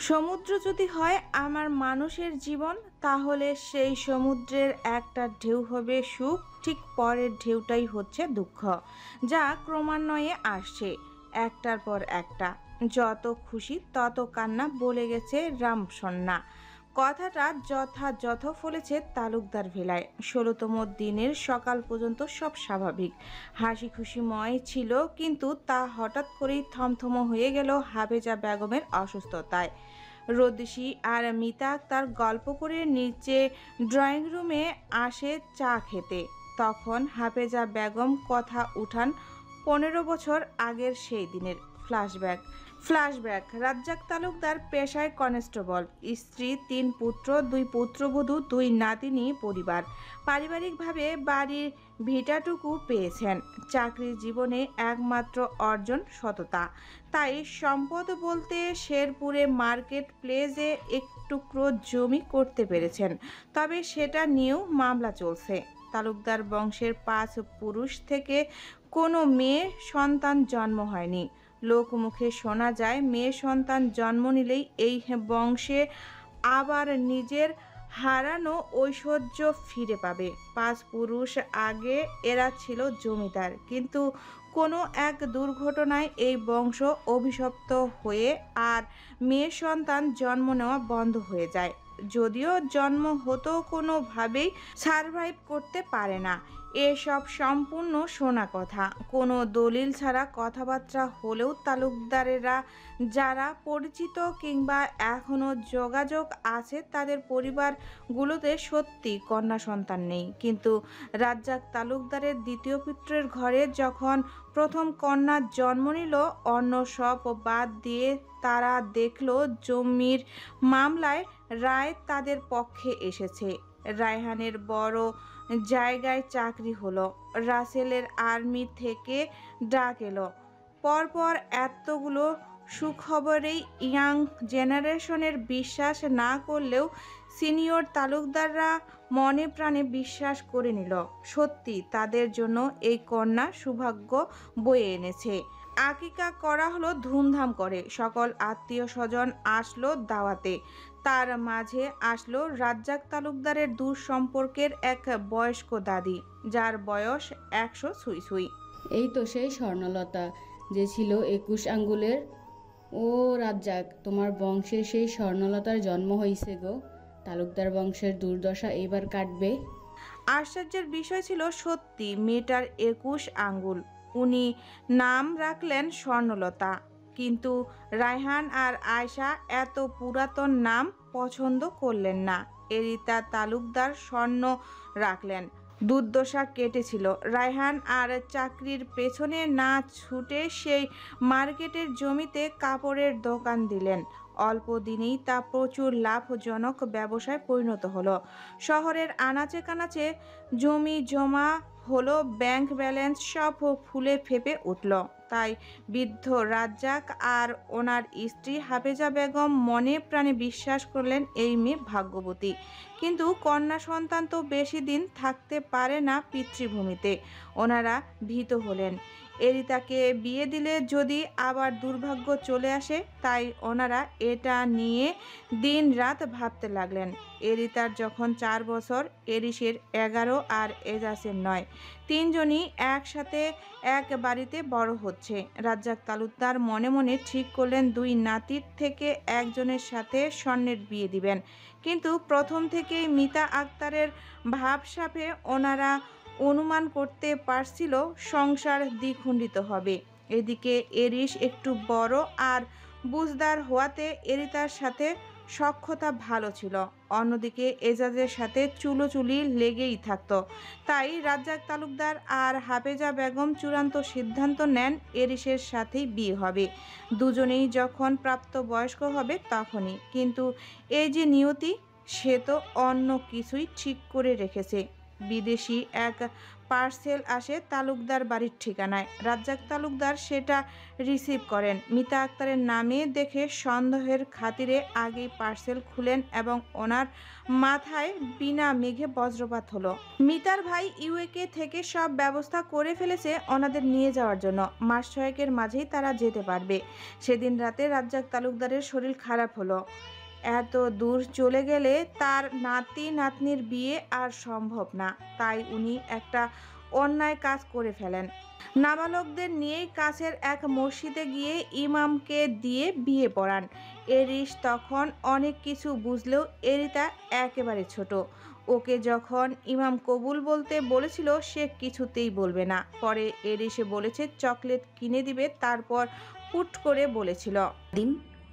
সমুদ্র যদি হয় আমার মানুষের জীবন, তাহলে সেই সমুদ্রের একটা ঢেউ হবে সুখ, ঠিক পরের ঢেউটাই হচ্ছে দুঃখ, যা ক্রমান্বয়ে আসছে একটার পর একটা। যত খুশি তত কান্না বলে গেছে রামসন্না। কথাটা যথাযথ ফলেছে তালুকদার ভেলায়। ১৬তম দিনের সকাল পর্যন্ত সব স্বাভাবিক, হাসি খুশিময় ছিল, কিন্তু তা হঠাৎ করেই থমথম হয়ে গেল হাফেজা বেগমের অসুস্থতায়। রোদেশি আর মিতা আক্তার গল্প করে নিচে ড্রয়িং রুমে আসে চা খেতে। তখন হাফেজা বেগম কথা উঠান ১৫ বছর আগের সেই দিনের। ফ্ল্যাশব্যাক। রাজ্জাক তালুকদার পেশায় কনস্টেবল, স্ত্রী, ৩ পুত্র, ২ পুত্রবধূ, ২ নাতিনী পরিবার। পারিবারিকভাবে বাড়ির ভিটাটুকু পেয়েছেন। চাকরির জীবনে একমাত্র অর্জন সততা। তাই সম্পদ বলতে শেরপুরে মার্কেট প্লেসে এক টুকরো জমি করতে পেরেছেন। তবে সেটা নিয়েও মামলা চলছে। তালুকদার বংশের ৫ পুরুষ থেকে কোনো মেয়ে সন্তান জন্ম হয়নি। লোকমুখে শোনা যায় মেয়ে সন্তান জন্ম নিলেই এই বংশে আবার নিজের হারানো ঐশ্বর্য ফিরে পাবে। ৫ পুরুষ আগে এরা ছিল জমিদার, কিন্তু কোনো এক দুর্ঘটনায় এই বংশ অভিশপ্ত হয়ে আর মেয়ে সন্তান জন্ম নেওয়া বন্ধ হয়ে যায়। যদিও জন্ম হতো, কোনোভাবেই সারভাইভ করতে পারে না। এসব সম্পূর্ণ শোনা কথা, কোনো দলিল ছাড়া কথাবার্তা হলেও তালুকদারেরা যারা পরিচিত কিংবা এখনও যোগাযোগ আছে তাদের পরিবারগুলোতে সত্যি কন্যা সন্তান নেই। কিন্তু রাজ্জাক তালুকদারের দ্বিতীয় পুত্রের ঘরে যখন প্রথম কন্যা জন্ম নিল, অন্য সব বাদ দিয়ে তারা দেখল জমির মামলায় রায় তাদের পক্ষে এসেছে। রায়হানের বড় জায়গায় চাকরি হলো, রাসেলের আর্মি থেকে ডাক এলো। পরপর এতগুলো সুখবরেই ইয়াং জেনারেশনের বিশ্বাস না করলেও সিনিয়র তালুকদাররা মনে প্রাণে বিশ্বাস করে নিল সত্যি তাদের জন্য এই কন্যা সৌভাগ্য বয়ে এনেছে। আকিকা করা হলো ধুমধাম করে। সকল আত্মীয় স্বজন আসলো দাওয়াতে। তার মাঝে আসলো রাজ্জাক তালুকদারের দূর সম্পর্কের এক বয়স্ক দাদি, যার বয়স ১০০ ছুঁই ছুঁই। এই তো সেই স্বর্ণলতা যে ছিল ২১ আঙ্গুলের। ও রাজ্জাক, তোমার বংশে সেই স্বর্ণলতার জন্ম হইছে গো। তালুকদার বংশের দুর্দশা এইবার কাটবে। আশ্চর্যের বিষয় ছিল সত্যি মেয়েটার ২১ আঙ্গুল। উনি নাম রাখলেন স্বর্ণলতা, কিন্তু রায়হান আর আয়শা এত পুরাতন নাম পছন্দ করলেন না। এরিতা তালুকদার স্বর্ণ রাখলেন। দুর্দশা কেটেছিল। রায়হান আর চাকরির পেছনে না ছুটে সেই মার্কেটের জমিতে কাপড়ের দোকান দিলেন। অল্প দিনেই তা প্রচুর লাভজনক ব্যবসায় পরিণত হলো। শহরের আনাচে কানাচে জমি জমা হলো, ব্যাংক ব্যালেন্স সব ফুলে ফেপে উঠল। তাই বৃদ্ধ রাজ্জাক আর ওনার স্ত্রী হাফেজা বেগম মনে প্রাণে বিশ্বাস করলেন এই মেয়ে ভাগ্যবতী। কিন্তু কন্যা সন্তান তো বেশি দিন থাকতে পারে না পিতৃভূমিতে। ওনারা ভীত হলেন এরিতাকে বিয়ে দিলে যদি আবার দুর্ভাগ্য চলে আসে। তাই ওনারা এটা নিয়ে দিন রাত ভাবতে লাগলেন। এরিতার যখন ৪ বছর, এরিসের ১১ আর এজাজের ৯। তিনজনই একসাথে এক বাড়িতে বড় হচ্ছে। রাজ্জাক তালুকদার মনে মনে ঠিক করলেন ২ নাতির থেকে একজনের সাথে স্বর্ণের বিয়ে দিবেন। কিন্তু প্রথম থেকেই মিতা আক্তারের ভাবসাপে ওনারা অনুমান করতে পারছিল সংসার দ্বিখণ্ডিত হবে। এদিকে এরিস একটু বড় আর বুঝদার হওয়াতে এরিতার সাথে সখ্যতা ভালো ছিল। অন্যদিকে এজাজের সাথে চুলোচুলি লেগেই থাকতো। তাই রাজ্জাক তালুকদার আর হাফেজা বেগম চূড়ান্ত সিদ্ধান্ত নেন এরিসের সাথেই বিয়ে হবে। দুজনেই যখন প্রাপ্তবয়স্ক হবে তখনই। কিন্তু এই যে নিয়তি, সে তো অন্য কিছুই ঠিক করে রেখেছে। বিদেশি এক পার্সেল আসে তালুকদার বাড়ির ঠিকানায়। রাজ্জাক তালুকদার সেটা রিসিভ করেন। মিতা আক্তারের নামে দেখে সন্দেহের খাতিরে আগেই পার্সেল খুলেন এবং ওনার মাথায় বিনা মেঘে বজ্রপাত হলো। মিতার ভাই ইউকে থেকে সব ব্যবস্থা করে ফেলেছে ওনাদের নিয়ে যাওয়ার জন্য। মাস ছয়েকের মাঝেই তারা যেতে পারবে। সেদিন রাতে রাজ্জাক তালুকদারের শরীর খারাপ হলো। এত দূর চলে গেলে তার নাতি নাতনির বিয়ে আর সম্ভব না, তাই উনি একটা অন্যায় কাজ করে ফেলেন। নাবালকদের নিয়েই কাছের এক মসজিদে গিয়ে ইমামকে দিয়ে বিয়ে পড়ান। এরিস তখন অনেক কিছু বুঝলেও এরিতা একেবারে ছোট। ওকে যখন ইমাম কবুল বলতে বলেছিল সে কিছুতেই বলবে না। পরে এরিসে বলেছে চকলেট কিনে দিবে, তারপর হুট করে বলেছিল দিন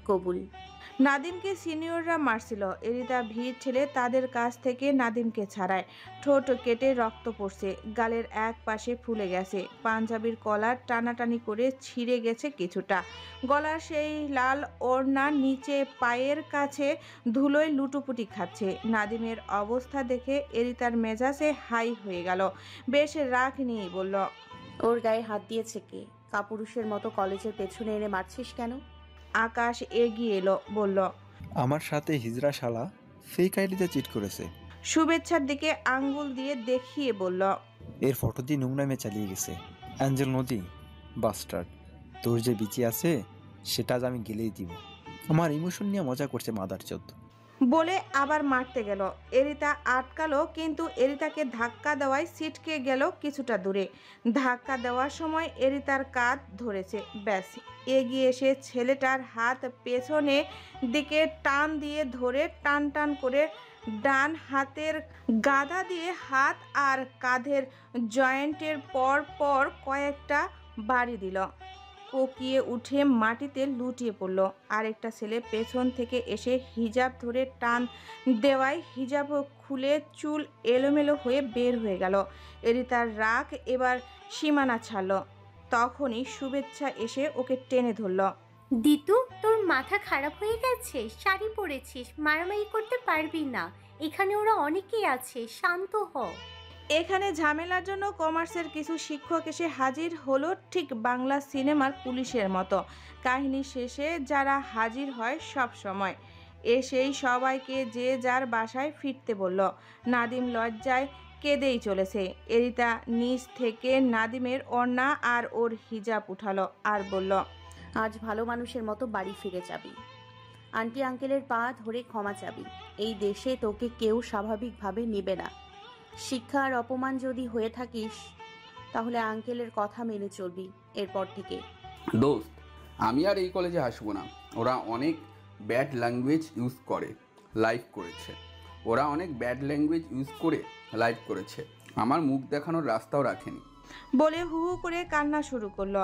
কবুল। নাদিমকে সিনিয়ররা মারছিল। এরিতা ভিড় ঠেলে তাদের কাছ থেকে নাদিমকে ছাড়ায়। ঠোঁট কেটে রক্ত পড়ছে, গালের এক পাশে ফুলে গেছে, পাঞ্জাবির কলার টানাটানি করে ছিঁড়ে গেছে কিছুটা। গলার সেই লাল ওড়না নিচে পায়ের কাছে ধুলোয় লুটোপুটি খাচ্ছে। নাদিমের অবস্থা দেখে এরিতার মেজাজে হাই হয়ে গেল। বেশ রাগ নিয়েই বলল, ওর গায়ে হাত দিয়েছে কে? কাপুরুষের মতো কলেজের পেছনে এনে মারছিস কেন? আকাশ এগিয়ে এলো, বলল, আমার সাথে হিজড়া শালা ফেক আইডিতে চিট করেছে। শুভেচ্ছার দিকে আঙ্গুল দিয়ে দেখিয়ে বলল, এর ফটো দিয়ে নোংরামে চালিয়ে গেছে। অ্যাঞ্জেল নদী বাস্টার্ড, তোর যে বিচি আছে সেটা আজ আমি গেলেই দিব। আমার ইমোশন নিয়ে মজা করছে মাদারচোদ। বলে আবার মারতে গেল। এরিতা আটকালো, কিন্তু এরিতাকে ধাক্কা দেওয়ায় ছিটকে গেল কিছুটা দূরে। ধাক্কা দেওয়ার সময় এরিতার কাঁধ ধরেছে। ব্যাস, এগিয়ে এসে ছেলেটার হাত পেছনে দিকে টান দিয়ে ধরে টান টান করে ডান হাতের গাদা দিয়ে হাত আর কাঁধের জয়েন্টের পর পর কয়েকটা বাড়ি দিল। কোকিয়ে উঠে মাটিতে লুটিয়ে পড়ল। আরেকটা ছেলে পেছন থেকে এসে হিজাব ধরে টান দেওয়ায় হিজাব খুলে চুল এলোমেলো হয়ে বের হয়ে গেল। এরিতার রাগ এবার সীমানা ছাড়ল। তখনই শুভেচ্ছা এসে ওকে টেনে ধরল। দিতু, তোর মাথা খারাপ হয়ে গেছে? শাড়ি পরেছিস, মারামারি করতে পারবি না। এখানে ওরা অনেকেই আছে, শান্ত হ। এখানে ঝামেলার জন্য কমার্সের কিছু শিক্ষক এসে হাজির হলো, ঠিক বাংলা সিনেমার পুলিশের মতো। কাহিনী শেষে যারা হাজির হয় সব সময় এসেই সবাইকে যে যার বাসায় ফিরতে বলল। নাদিম লজ্জায় কেঁদেই চলেছে। এরিতা নিচ থেকে নাদিমের ওড়না আর ওর হিজাব উঠালো আর বলল, আজ ভালো মানুষের মতো বাড়ি ফিরে যাবি। আন্টি আঙ্কেলের পা ধরে ক্ষমা চাবি। এই দেশে তোকে কেউ স্বাভাবিকভাবে নেবে না। শিক্ষা আর অপমান যদি হয়ে থাকিস তাহলে আঙ্কেলের কথা মেনে চলবি এরপর থেকে। দোস্ত, আমি আর এই কলেজে আসবো না। ওরা অনেক ব্যাড ল্যাঙ্গুয়েজ ইউজ করে লাইভ করেছে। আমার মুখ দেখানোর রাস্তাও রাখেনি। বলে হু হু করে কান্না শুরু করলো।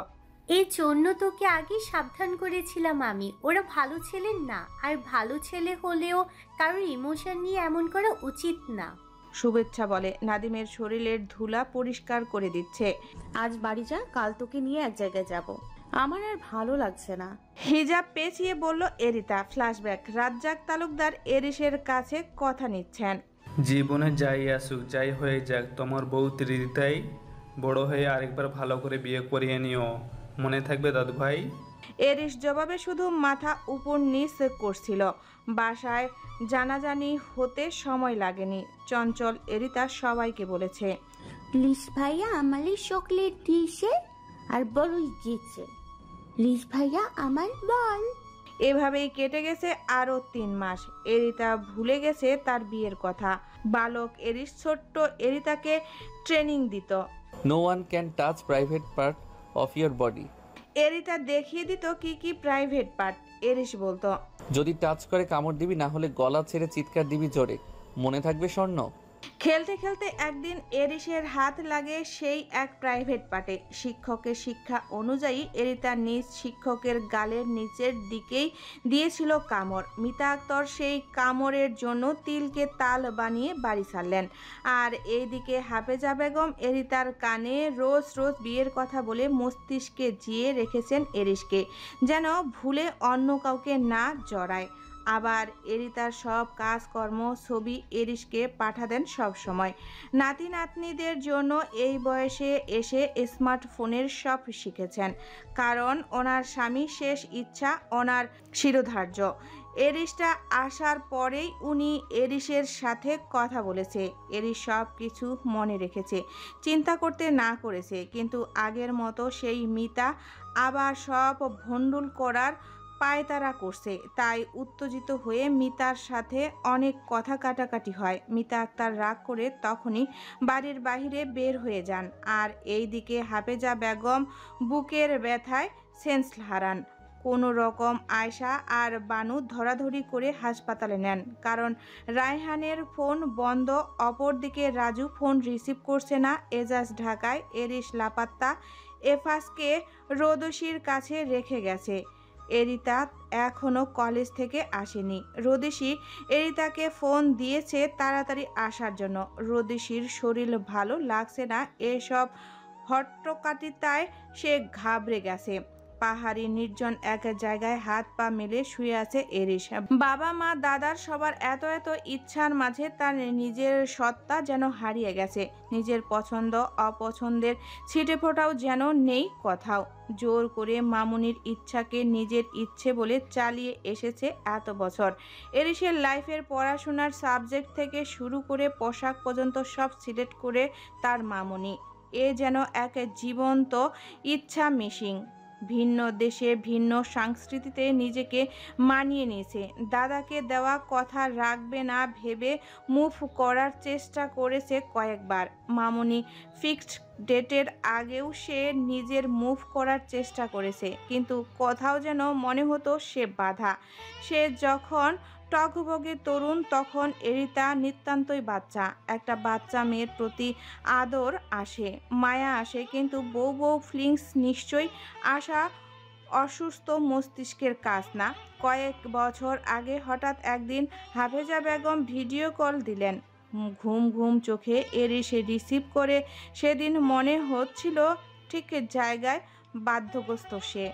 এই জন্য তোকে আগে সাবধান করেছিলাম আমি। ওরা ভালো ছেলে না, আর ভালো ছেলে হলেও কারোর ইমোশন নিয়ে এমন করা উচিত না। শুভেচ্ছা বলে নাদিমের শরীরের ধুলা পরিষ্কার করে দিচ্ছে। আজ বাড়ি যা, কাল তোকে নিয়ে এক জায়গায় যাব। আমার আর ভালো লাগছে না। হিজাব পেঁচিয়ে বলল এরিতা। ফ্ল্যাশব্যাক, রাজ্জাক তালুকদার এরিসের কাছে কথা নিচ্ছেন। জীবনে যাই আসুক, যাই হয়ে যাক, তোমার বউ ত্রিদিতাই বড় হয়ে আরেকবার ভালো করে বিয়ে করিয়ে নিও, মনে থাকবে দাদু ভাই। এরিস জবাবে শুধু মাথা উপর নিচ করছিল। বাসায় জানাজানি হতে সময় লাগেনি। চঞ্চল এরিতা সবাইকে বলেছে, লিস ভাইয়া আমারই চকলেট দিয়েছে আর বড়ই গেছে। লিস ভাইয়া আমার বল। এভাবেই কেটে গেছে আরো 3 মাস। এরিতা ভুলে গেছে তার বিয়ের কথা। বালক এরিস ছোট্ট এরিতাকে ট্রেনিং দিত। No one can touch private part of your body. এরিতা দেখিয়ে দিত কি কি প্রাইভেট পার্ট। এরিস বলতো, যদি টাচ করে কামড় দিবি, না হলে গলা ছেড়ে চিৎকার দিবি জোরে, মনে থাকবে স্বর্ণ। খেলতে খেলতে একদিন এরিসের হাত লাগে সেই এক প্রাইভেট পার্টে। শিক্ষকের শিক্ষা অনুযায়ী এরিতা নিজ শিক্ষকের গালের নিচের দিকেই দিয়েছিল কামড়। মিতা আক্তার সেই কামড়ের জন্য তিলকে তাল বানিয়ে বাড়ি ছাড়লেন। আর এইদিকে হাফেজা বেগম এরিতার কানে রোজ রোজ বিয়ের কথা বলে মস্তিষ্কে জিয়ে রেখেছেন এরিসকে, যেন ভুলে অন্য কাউকে না জড়ায়। আবার এরিতার সব কাজকর্ম ছবি এরিসকে পাঠাতেন সব সময়। নাতি নাতনিদের জন্য এই বয়সে এসে স্মার্টফোনের সব শিখেছেন, কারণ ওনার স্বামীর শেষ ইচ্ছা ওনার শিরোধার্য। এরিসটা আসার পরেই উনি এরিসের সাথে কথা বলেছে। এরিস সব কিছু মনে রেখেছে, চিন্তা করতে না করেছে। কিন্তু আগের মতো সেই মিতা আবার সব ভণ্ডুল করার পায়তারা করছে। তাই উত্তেজিত হয়ে মিতার সাথে অনেক কথা কাটাকাটি হয়। মিতা আক্তার রাগ করে তখনই বাড়ির বাইরে বের হয়ে যান। আর এইদিকে হাফেজা বেগম বুকের ব্যথায় সেন্স হারান। কোনো রকম আয়শা আর বানু ধরাধরি করে হাসপাতালে নেন, কারণ রায়হানের ফোন বন্ধ। অপরদিকে রাজু ফোন রিসিভ করছে না। এজাজ ঢাকায়, এরিস লাপাত্তা, এফাসকে রোদসির কাছে রেখে গেছে। এরিতা এখনও কলেজ থেকে আসেনি। রোদেশি এরিতাকে ফোন দিয়েছে তাড়াতাড়ি আসার জন্য। রোদেশির শরীর ভালো লাগছে না। এসব হট্টকাটিতায় সে ঘাবড়ে গেছে। পাহাড়ি নির্জন এক জায়গায় হাত পা মেলে শুয়ে আছে এরিস। বাবা মা দাদার সবার এত এত ইচ্ছার মাঝে তার নিজের সত্তা যেন হারিয়ে গেছে। নিজের পছন্দ অপছন্দের ছিটেফোঁটাও যেন নেই কোথাও। জোর করে মামুনির ইচ্ছাকে নিজের ইচ্ছে বলে চালিয়ে এসেছে এত বছর। এরিসের লাইফের পড়াশোনার সাবজেক্ট থেকে শুরু করে পোশাক পর্যন্ত সব সিলেক্ট করে তার মামুনি। এ যেন এক জীবন্ত ইচ্ছা মেশিন। ভিন্ন দেশে ভিন্ন সংস্কৃতিতে নিজেকে মানিয়ে নিয়েছে। দাদাকে দেওয়া কথা রাখবে না ভেবে মুভ করার চেষ্টা করেছে কয়েকবার। মামুনি ফিক্সড ডেটের আগেও সে নিজের মুভ করার চেষ্টা করেছে, কিন্তু কোথাও যেন মনে হতো সে বাধা। সে যখন টকবগে তরুণ, তখন এরিতা নিতান্তই বাচ্চা। একটা বাচ্চা মেয়ের প্রতি আদর আসে, মায়া আসে, কিন্তু বউ বউ ফিলিংস নিশ্চয়ই আসা অসুস্থ মস্তিষ্কের কাজ না। কয়েক বছর আগে হঠাৎ একদিন হাফেজা বেগম ভিডিও কল দিলেন। ঘুম ঘুম চোখে এরিস রিসিভ করে। সেদিন মনে হচ্ছিল ঠিক জায়গায় বাধ্যগ্রস্ত সে।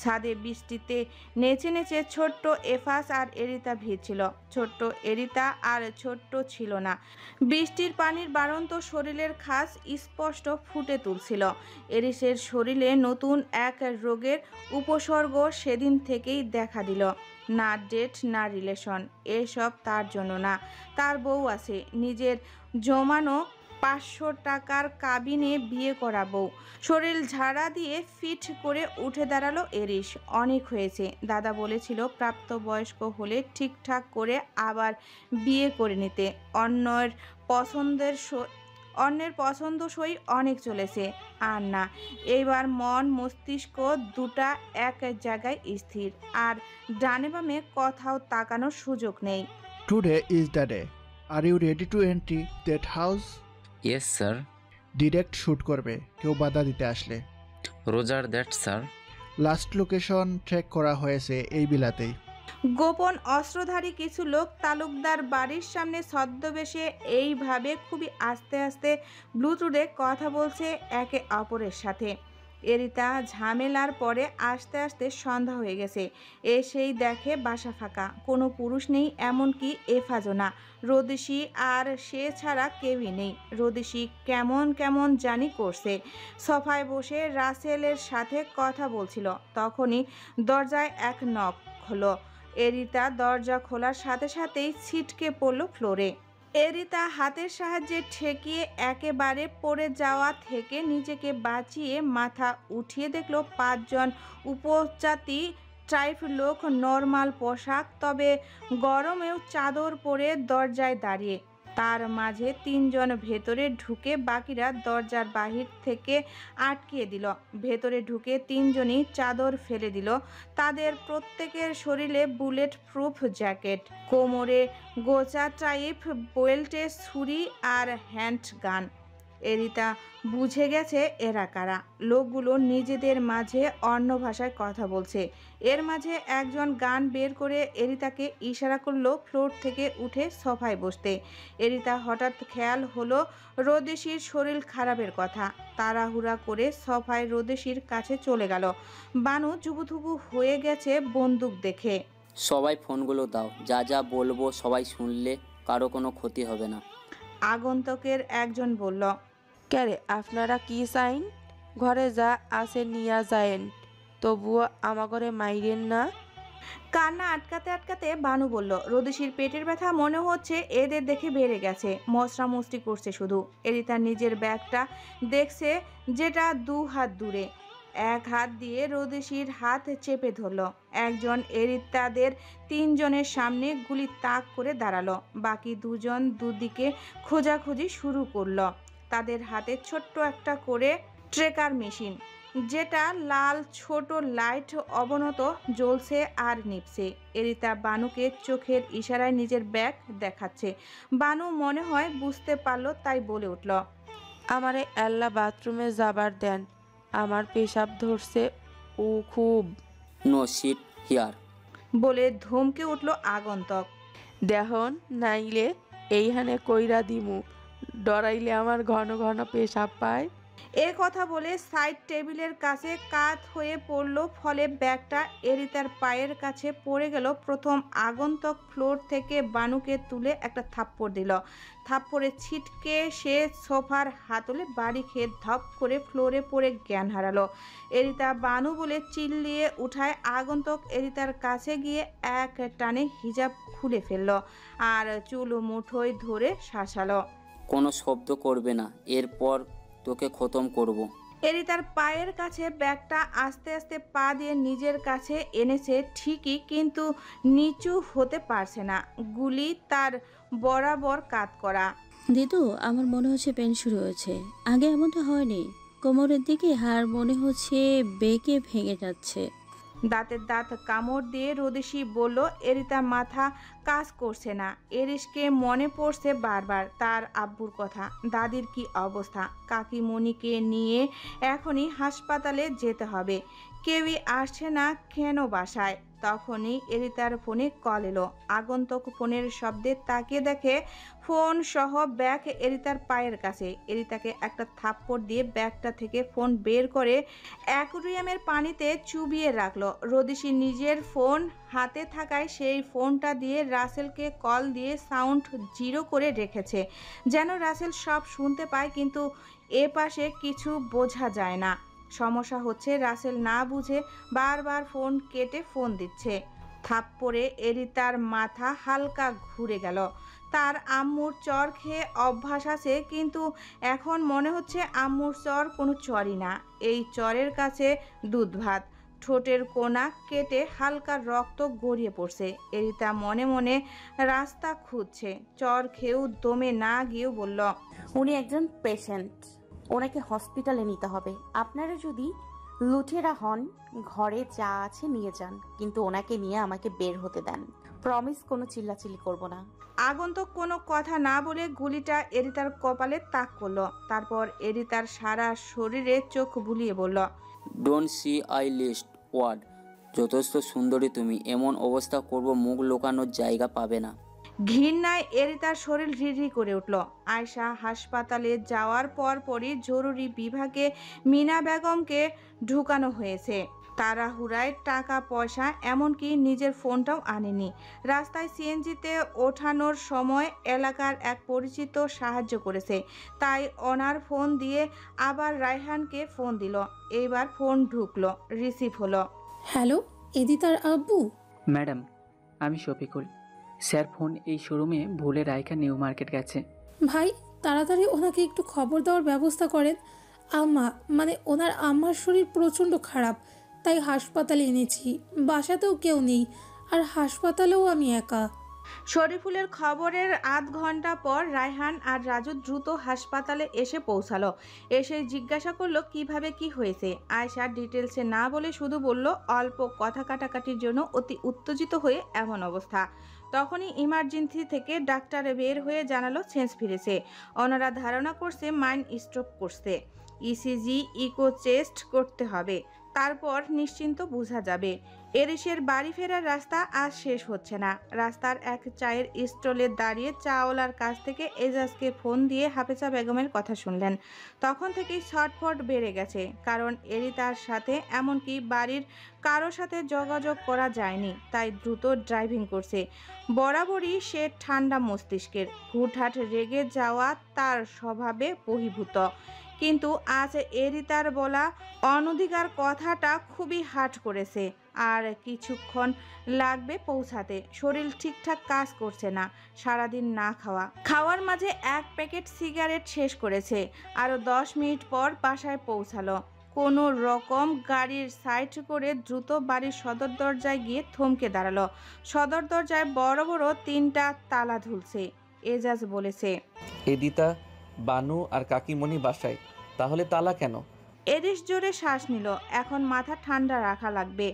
ছাদে বৃষ্টিতে নেচে নেচে ছোট্ট এফাস আর এরিতা ভিজছিল। ছোট্ট এরিতা আর ছোট্ট ছিল না। বৃষ্টির পানির বাড়ন্ত শরীরের খাস স্পষ্ট ফুটে তুলছিল। এরিসের শরীরে নতুন এক রোগের উপসর্গ সেদিন থেকেই দেখা দিল। না ডেট, না রিলেশন, এসব তার জন্য না। তার বউ আছে, নিজের জমানো 500 টাকার কাবিনে বিয়ে করা বউ। শরীর ঝাড়া দিয়ে ফিট করে উঠে দাঁড়ালো এরিস। অনেক হয়েছে। দাদা বলেছিল প্রাপ্তবয়স্ক হলে ঠিকঠাক করে আবার বিয়ে করে নিতে। অন্যের পছন্দসই অনেক চলেছে। আর না, এইবার মন মস্তিষ্ক দুটা এক জায়গায় স্থির, আর ডানে বামে কোথাও তাকানোর সুযোগ নেই। Today is the day. Are you ready to enter that house? Yes sir. Direct shoot করবে কেউ বাধা দিতে আসলে। রোজার that sir. Last location track করা হয়েছে এই বিলাতেই। গোপন অস্ত্রধারী কিছু লোক তালুকদার বাড়ির সামনে ছদ্মবেশে এইভাবে খুবই আস্তে আস্তে ব্লুটুথে কথা বলছে একে অপরের সাথে। এরিতা ঝামেলার পরে আস্তে আস্তে সন্ধ্যা হয়ে গেছে। এসেই দেখে বাসা ফাঁকা, কোনো পুরুষ নেই, এমনকি এফাজও না। রোদেশি আর সে ছাড়া কেউই নেই। রোদেশি কেমন কেমন জানি করছে, সোফায় বসে রাসেলের সাথে কথা বলছিল। তখনই দরজায় এক নক হলো। এরিতা দরজা খোলার সাথে সাথেই ছিটকে পড়ল ফ্লোরে। এরিতা হাতের সাহায্যে ঠেকিয়ে একেবারে পড়ে যাওয়া থেকে নিজেকে বাঁচিয়ে মাথা উঠিয়ে দেখল 5 জন উপজাতি টাইপ লোক, নর্মাল পোশাক, তবে গরমেও চাদর পরে দরজায় দাঁড়িয়ে। তার মাঝে 3 জন ভেতরে ঢুকে বাকিরা দরজার বাহির থেকে আটকিয়ে দিল। ভেতরে ঢুকে 3 জনই চাদর ফেলে দিল। তাদের প্রত্যেকের শরীরে বুলেট প্রুফ জ্যাকেট, কোমরে গোচা টাইপ বেল্টে ছুরি আর হ্যান্ড গান। এরিতা বুঝে গেছে এরা কারা। লোকগুলো নিজেদের মাঝে অন্য ভাষায় কথা বলছে। এর মাঝে একজন গান বের করে এরিতাকে ইশারা করলো ফ্লোর থেকে উঠে সোফায় বসতে। এরিতা হঠাৎ খেয়াল হলো রোদেশির শরীর খারাপের কথা। তাড়াহুড়া করে সোফায় রোদেশির কাছে চলে গেল। বানু জুবুথুবু হয়ে গেছে বন্দুক দেখে। সবাই ফোনগুলো দাও, যা যা বলবো সবাই শুনলে কারো কোনো ক্ষতি হবে না। আগন্তুকের একজন বলল, ক্যারে আপনারা কি চাইন? ঘরে যা আছে নিয়া যায়েন, তবুও আমা ঘরে মাইরেন না। কান্না আটকাতে আটকাতে বানু বলল, রোদেশির পেটের ব্যথা মনে হচ্ছে এদের দেখে বেড়ে গেছে, মশরা মুষ্টি করছে শুধু। এরিতা নিজের ব্যাগটা দেখছে, যেটা 2 হাত দূরে। এক হাত দিয়ে রোদেশির হাত চেপে ধরল। একজন এরিতাদের 3 জনের সামনে গুলি তাক করে দাঁড়ালো, বাকি 2 জন দুদিকে খোঁজাখুঁজি শুরু করলো। তাদের হাতে ছোট্ট একটা করে ট্রেকার মেশিন, যেটা লাল ছোট লাইট অবনত জ্বলছে আর নিপছে। এরিতা বানুকে চোখের ইশারায় নিজের ব্যাগ দেখাচ্ছে। বানু মনে হয় বুঝতে পারলো, তাই বলে উঠল, আমারে আল্লাহ বাথরুমে যাবার দেন, আমার পেশাব ধরছে ও খুব। নো সিট হিয়ার বলে ধমকে উঠল আগন্তুক। দেহন নাইলে এইখানে কইরা দিমু, ডরাইলে আমার ঘন ঘন পেশাব পায়। এ কথা বলে সাইড টেবিলের কাছে কাত হয়ে পড়ল, ফলে ব্যাগটা এরিতার পায়ের কাছে পড়ে গেল। প্রথম আগন্তুক ফ্লোর থেকে বানুকে তুলে একটা থাপ্পড় দিল। থাপ্পড়ে ছিটকে সে সোফার হাতলে বাড়ি খেয়ে ধপ করে ফ্লোরে পড়ে জ্ঞান হারালো। এরিতা বানু বলে চিল্লিয়ে উঠায়। আগন্তুক এরিতার কাছে গিয়ে এক টানে হিজাব খুলে ফেলল আর চুল মুঠোয় ধরে শাসালো, কোনো শব্দ করবে না, এরপর তোকে খতম করব। এরিতার পায়ের কাছে ব্যাগটা আস্তে আস্তে পা দিয়ে নিজের কাছে এনেছে ঠিকই, কিন্তু নিচু হতে পারছে না। গুলি তার বরাবর কাত করা। দিদু, আমার মনে হচ্ছে পেন শুরু হয়েছে, আগে এমনটা হয়নি। কোমরের দিকে হাড় মনে হচ্ছে বেঁকে ভেঙে যাচ্ছে। দাঁতের দাঁত কামড় দিয়ে রোদেশি বলল, এরিতা মাথা কাজ করছে না। এরিসকে মনে পড়ছে বারবার তার আব্বুর কথা, দাদির কি অবস্থা। কাকিমণিকে নিয়ে এখনই হাসপাতালে যেতে হবে। কেউই আসছে না কেন বাসায়। তখনই এরিতার ফোনে কল এলো। আগন্তুক ফোনের শব্দে তাকিয়ে দেখে ফোন সহ ব্যাগ এরিতার পায়ের কাছে। এরিতাকে একটা থাপ্পড় দিয়ে ব্যাগটা থেকে ফোন বের করে অ্যাকুরিয়ামের পানিতে চুবিয়ে রাখলো। রোদেশি নিজের ফোন হাতে থাকায় সেই ফোনটা দিয়ে রাসেলকে কল দিয়ে সাউন্ড 0 করে রেখেছে, যেন রাসেল সব শুনতে পায়, কিন্তু এ পাশে কিছু বোঝা যায় না। সমস্যা হচ্ছে রাসেল না বুঝে বারবার ফোন কেটে ফোন দিচ্ছে। থাপ্পড়ে এরিতার মাথা হালকা ঘুরে গেল। তার আম্মুর চর খেয়ে অভ্যাস আছে, কিন্তু এখন মনে হচ্ছে আম্মুর চর কোনো চরই না। এই চরের কাছে দুধ ভাত। ঠোঁটের কোনা কেটে হালকা রক্ত গড়িয়ে পড়ছে। এরিতা মনে মনে রাস্তা খুঁজছে। চর খেয়েও দমে না গিয়েও বলল, উনি একজন পেশেন্ট, ওনাকে হসপিটালে নিতে হবে। আপনারা যদি লুটেরা হন, ঘরে যা আছে নিয়ে যান, কিন্তু ওনাকে নিয়ে আমাকে বের হতে দেন। প্রমিস কোনো চিল্লাচিল্লি করব না। আগন্তুক কোনো কথা না বলে গুলিটা এরিতার কপালে তাক করলো। তারপর এরিতার সারা শরীরে চোখ বুলিয়ে বলল, don't see I list word. যথেষ্ট সুন্দরী তুমি, এমন অবস্থা করব মুখ লুকানোর জায়গা পাবে না। ঘৃণায় এরিতার শরীর রিরি করে উঠল। আয়শা হাসপাতালে যাওয়ার পরপরই জরুরি বিভাগে মিনা বেগমকে ঢুকানো হয়েছে। তাড়াহুড়ায় টাকা পয়সা, এমনকি নিজের ফোনটাও আনেনি। রাস্তায় সিএনজিতে ওঠানোর সময় এলাকার এক পরিচিত সাহায্য করেছে, তাই ওনার ফোন দিয়ে আবার রায়হানকে ফোন দিল। এইবার ফোন ঢুকলো, রিসিভ হলো। হ্যালো, এদিতার আব্বু? ম্যাডাম, আমি শফিকুল। স্যার ফোন এই শোরুমে ভুলে রায়খা নিউ মার্কেট গেছে। ভাই, তাড়াতাড়ি ওনাকে একটু খবর দেওয়ার ব্যবস্থা করেন। ওনার আম্মার শরীর প্রচণ্ড খারাপ, তাই হাসপাতালে এনেছি। বাসাতেও কেউ নেই, আর হাসপাতালেও আমি একা। শরীফুলের খবরের আধ ঘন্টা পর রায়হান আর রাজু দ্রুত হাসপাতালে এসে পৌঁছালো। এসে জিজ্ঞাসা করলো কিভাবে কি হয়েছে। আয়শা ডিটেলসে না বলে শুধু বলল অল্প কথা কাটাকাটির জন্য অতি উত্তেজিত হয়ে এমন অবস্থা। তখনই ইমার্জেন্সি থেকে ডাক্তার বের হয়ে জানালো সেন্স ফিরেছে। ওনারা ধারণা করছে মাইন্ড স্ট্রোক করছে। ইসিজি, ইকো চেস্ট করতে হবে, তারপর নিশ্চিন্ত বোঝা যাবে। এরিসের বাড়ি ফেরার রাস্তা আজ শেষ হচ্ছে না। রাস্তার এক চায়ের স্টলে দাঁড়িয়ে চাওয়ালার কাছ থেকে এজাজকে ফোন দিয়ে হাফেজা বেগমের কথা শুনলেন। তখন থেকেই ছটফট বেড়ে গেছে, কারণ এরিতার সাথে এমনকি বাড়ির কারো সাথে যোগাযোগ করা যায়নি, তাই দ্রুত ড্রাইভিং করছে। বরাবরই সে ঠান্ডা মস্তিষ্কের, হুটহাট রেগে যাওয়া তার স্বভাবে বহির্ভূত, কিন্তু আজ এরিতার বলা অনধিকার কথাটা খুবই হার্ট করেছে। আর কিছুক্ষণ লাগবে পৌঁছাতে। শরীর ঠিকঠাক কাজ করছে না, সারাদিন না খাওয়ার মাঝে 1 প্যাকেট সিগারেট শেষ করেছে। আরও 10 মিনিট পর বাসায় পৌঁছালো। কোনো রকম গাড়ির সাইড করে দ্রুত বাড়ির সদর দরজায় গিয়ে থমকে দাঁড়ালো। সদর দরজায় বড় বড় 3টা তালা ঝুলছে। এজাজ বলেছে, এদিতা, বানু আর কাকিমণি বাসায়, তাহলে তালা কেন? এরিস জোরে শ্বাস নিল। এখন মাথা ঠান্ডা রাখা লাগবে,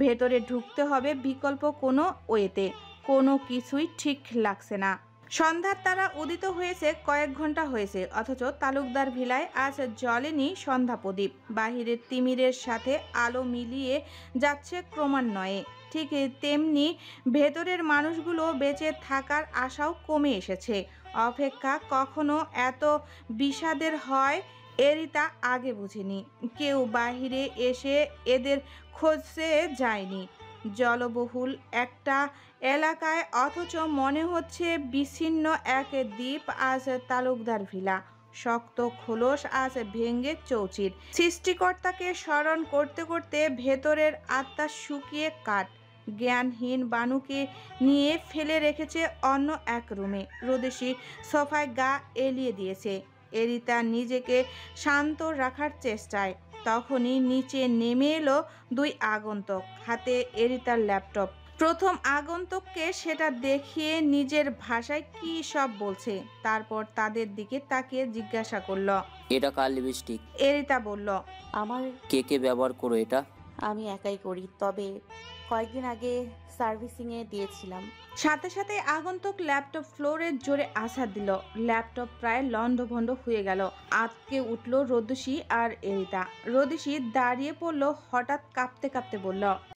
ভেতরে ঢুকতে হবে বিকল্প কোনো ওয়েতে। কোনো কিছুই ঠিক লাগছে না। সন্ধ্যার তারা উদিত হয়েছে কয়েক ঘন্টা হয়েছে, অথচ তালুকদার ভিলায় আজ জ্বলেনি সন্ধ্যা প্রদীপ। বাহিরের তিমিরের সাথে আলো মিলিয়ে যাচ্ছে ক্রমান্বয়ে। ঠিক তেমনি ভেতরের মানুষগুলো বেঁচে থাকার আশাও কমে এসেছে। অপেক্ষা কখনো এত বিষাদের হয় এরিতা আগে বুঝিনি। কেউ বাহিরে এসে এদের খোঁজে যায়নি। জলবহুল একটা এলাকায়, অথচ মনে হচ্ছে বিচ্ছিন্ন এক দ্বীপ আজ তালুকদার ভিলা। শক্ত খোলস আজ ভেঙে চৌচির। সৃষ্টিকর্তাকে স্মরণ করতে করতে ভেতরের আত্মা শুকিয়ে কাঠ। জ্ঞানহীন বানুকে নিয়ে ফেলে রেখেছে অন্য এক রুমে। রোদেশি সোফায় গা এলিয়ে দিয়েছে। এরিতা নিজেকে শান্ত রাখার চেষ্টায়। তখনই নিচে নেমে এলো 2 আগন্তুক, হাতে এরিতার ল্যাপটপ। প্রথম আগন্তুককে সেটা দেখিয়ে নিজের ভাষায় কি সব বলছে, তারপর তাদের দিকে তাকিয়ে জিজ্ঞাসা করলো, এটা কার লিপস্টিক? এরিতা বলল, আমার। কে ব্যবহার করো এটা? আমি একাই করি, তবে কয়েকদিন আগে সার্ভিসিংয়ে দিয়েছিলাম। সাথে সাথে আগন্তুক ল্যাপটপ ফ্লোরে জোরে আছাড় দিল। ল্যাপটপ প্রায় লন্ডভন্ড হয়ে গেল। আতকে উঠল রোদেশি আর এরিতা। রোদেশি দাঁড়িয়ে পড়ল, হঠাৎ কাঁপতে কাঁপতে বলল,